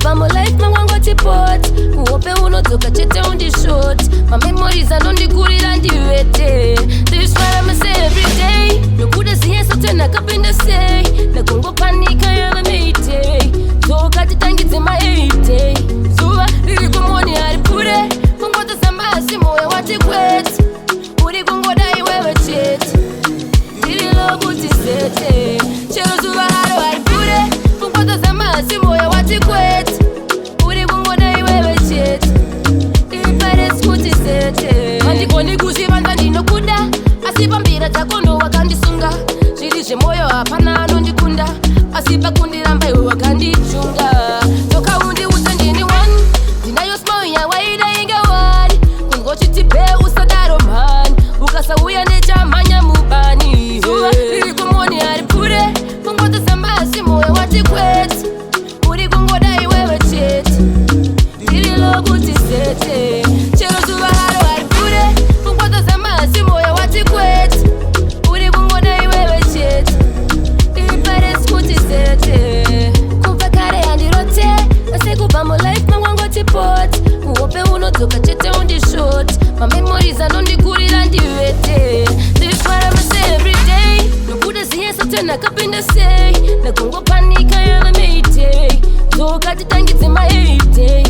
Sekubamo life mangwangoti pot Uope unodzoka chete undishort My memories anondikurira ndivete This what I'ma say every day Nokuda siyeso tena kapinda say Nakungopanika yava mayday Toka titangidze my 8 day Zuva riri kumoni haripfuure Kungoto samasi moyo wati kwete Uri kungodai wewe chete Diri lokuti sete Chero zuva haro haripfuure Kungoto samasi moyo wati kwete Uri kungodai wewe chete Diri pares kuti sete Handikoni kuzivanza ndinokuda Asi pambira dzakondo wakandisunga Zviri zvemoyo hapana anondikunda Asi pakundiramba iwe wakandichunga Toka undiudza ndini one Ndinayo smile yawaida inge one Kungochiti be usadaro man Ukasauya nechamhanya mubani Zuva riri kumoni haripfuure Kungoto sambasi moyo wati kwete Uri kungodai wewe chete Ndiri lokuti sete Chero zuva haro haripfuure Kungoto sambasi moyo wati kwete Uri kungodai wewe chete Diri pares kuti sete Kubva kare handirote Sekubamo life mangwangoti pot Uope unodzoka chete undishort My memories anondikurira ndivete This what I'ma say every day Nokuda siyeso tena kapinda say Nakungopanika yava mayday Toka titangidze my 8 day